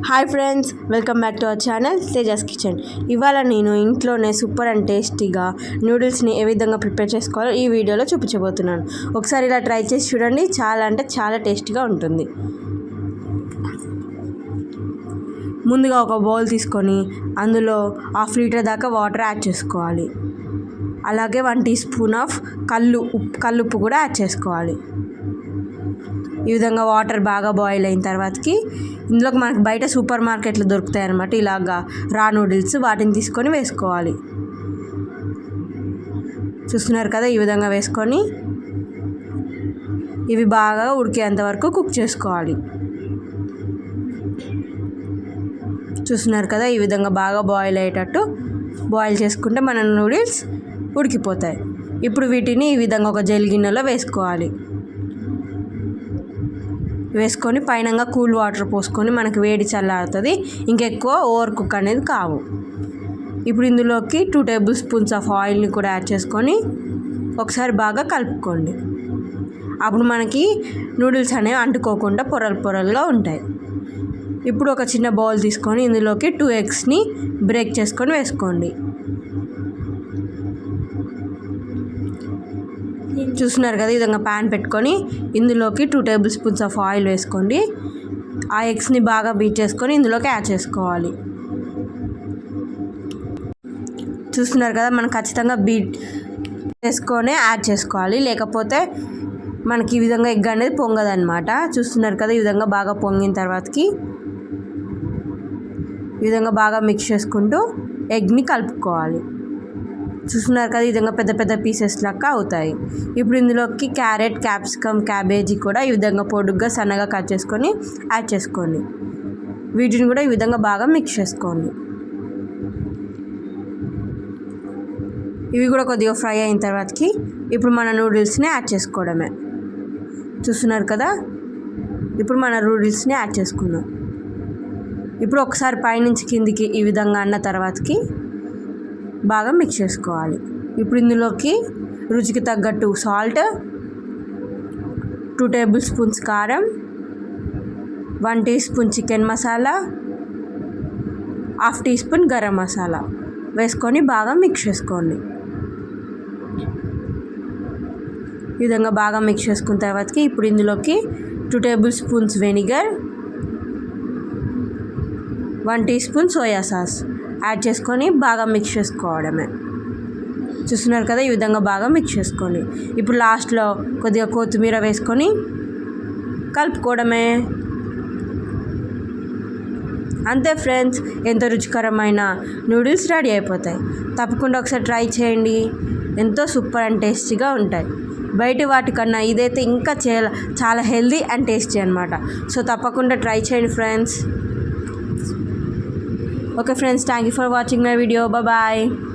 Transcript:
Hi friends, welcome back to our channel Tejas kitchen. ఇవాళ నేను ఇంట్లోనే సూపర్ అండ్ టేస్టీగా నూడిల్స్ని ఏ విధంగా ప్రిపేర్ చేసుకోవాలో ఈ వీడియోలో చూపించబోతున్నాను. ఒకసారి ఇలా ట్రై చేసి చూడండి, చాలా అంటే చాలా టేస్టీగా ఉంటుంది. ముందుగా ఒక బౌల్ తీసుకొని అందులో 1/2 లీటర్ దాకా వాటర్ యాడ్ చేసుకోవాలి. అలాగే 1 టీ స్పూన్ ఆఫ్ కల్లుప్పు కూడా యాడ్ చేసుకోవాలి. ఈ విధంగా వాటర్ బాగా బాయిల్ అయిన తర్వాతకి ఇందులోకి మనకు బయట సూపర్ మార్కెట్లో దొరుకుతాయి అన్నమాట ఇలాగా రా నూడిల్స్. వాటిని తీసుకొని వేసుకోవాలి. చూస్తున్నారు కదా, ఈ విధంగా వేసుకొని ఇవి బాగా ఉడికేంత వరకు కుక్ చేసుకోవాలి. చూస్తున్నారు కదా, ఈ విధంగా బాగా బాయిల్ అయ్యేటట్టు బాయిల్ చేసుకుంటే మన నూడిల్స్ ఉడికిపోతాయి. ఇప్పుడు వీటిని ఈ విధంగా ఒక జెల్ గిన్నెలో వేసుకోవాలి. వేసుకొని పైనంగా కూల్ వాటర్ పోసుకొని మనకు వేడి చల్లారుతుంది. ఇంకెక్కువ ఓవర్ కుక్ అనేది కావు. ఇప్పుడు ఇందులోకి 2 టేబుల్ స్పూన్స్ ఆఫ్ ఆయిల్ని కూడా యాడ్ చేసుకొని ఒకసారి బాగా కలుపుకోండి. అప్పుడు మనకి నూడిల్స్ అనేవి అంటుకోకుండా పొరలుగా ఉంటాయి. ఇప్పుడు ఒక చిన్న బౌల్ తీసుకొని ఇందులోకి 2 ఎగ్స్ని బ్రేక్ చేసుకొని వేసుకోండి. చూస్తున్నారు కదా, ఈ విధంగా ప్యాన్ పెట్టుకొని ఇందులోకి 2 టేబుల్ స్పూన్స్ ఆఫ్ ఆయిల్ వేసుకోండి. ఆ ఎగ్స్ని బాగా బీట్ చేసుకొని ఇందులోకి యాడ్ చేసుకోవాలి. చూస్తున్నారు కదా, మనం ఖచ్చితంగా బీట్ చేసుకొని యాడ్ చేసుకోవాలి, లేకపోతే మనకి ఈ విధంగా ఎగ్ అనేది పొంగదన్నమాట. చూస్తున్నారు కదా, ఈ విధంగా బాగా పొంగిన తర్వాతకి ఈ విధంగా బాగా మిక్స్ చేసుకుంటూ ఎగ్ని కలుపుకోవాలి. చూస్తున్నారు కదా, ఈ విధంగా పెద్ద పెద్ద పీసెస్ లాగా అవుతాయి. ఇప్పుడు ఇందులోకి క్యారెట్, క్యాప్సికమ్, క్యాబేజీ కూడా ఈ విధంగా పొడుగ్గా సన్నగా కట్ చేసుకొని యాడ్ చేసుకోండి. వీటిని కూడా ఈ విధంగా బాగా మిక్స్ చేసుకోండి. ఇవి కూడా కొద్దిగా ఫ్రై అయిన తర్వాతకి ఇప్పుడు మన నూడిల్స్ని యాడ్ చేసుకోవడమే. చూస్తున్నారు కదా, ఇప్పుడు మన నూడిల్స్ని యాడ్ చేసుకుందాం. ఇప్పుడు ఒకసారి పైనుంచి కిందికి ఈ విధంగా అన్న తర్వాతకి బాగా మిక్స్ చేసుకోవాలి. ఇప్పుడు ఇందులోకి రుచికి తగ్గట్టు సాల్ట్, 2 టేబుల్ స్పూన్స్ కారం, 1 tea spoon chicken masala, 1/2 tea spoon garam masala వేసుకొని బాగా మిక్స్ చేసుకోండి. ఈ విధంగా బాగా మిక్స్ చేసుకున్న తర్వాతకి ఇప్పుడు ఇందులోకి 2 table spoons vinegar, 1 tea spoon soya sauce add చేసుకొని బాగా మిక్స్ చేసుకోవడమే. చూస్తున్నారు కదా, ఈ విధంగా బాగా మిక్స్ చేసుకోండి. ఇప్పుడు లాస్ట్లో కొద్దిగా కొత్తిమీర వేసుకొని కలుపుకోవడమే. అంతే ఫ్రెండ్స్, ఎంతో రుచికరమైన నూడిల్స్ రెడీ అయిపోతాయి. తప్పకుండా ఒకసారి ట్రై చేయండి, ఎంతో సూపర్ అండ్ టేస్టీగా ఉంటాయి. బయట వాటికన్నా ఇదైతే ఇంకా చాలా హెల్దీ అండ్ టేస్టీ అనమాట. సో తప్పకుండా ట్రై చేయండి friends. Okay friends, thank you for watching my video. Bye bye.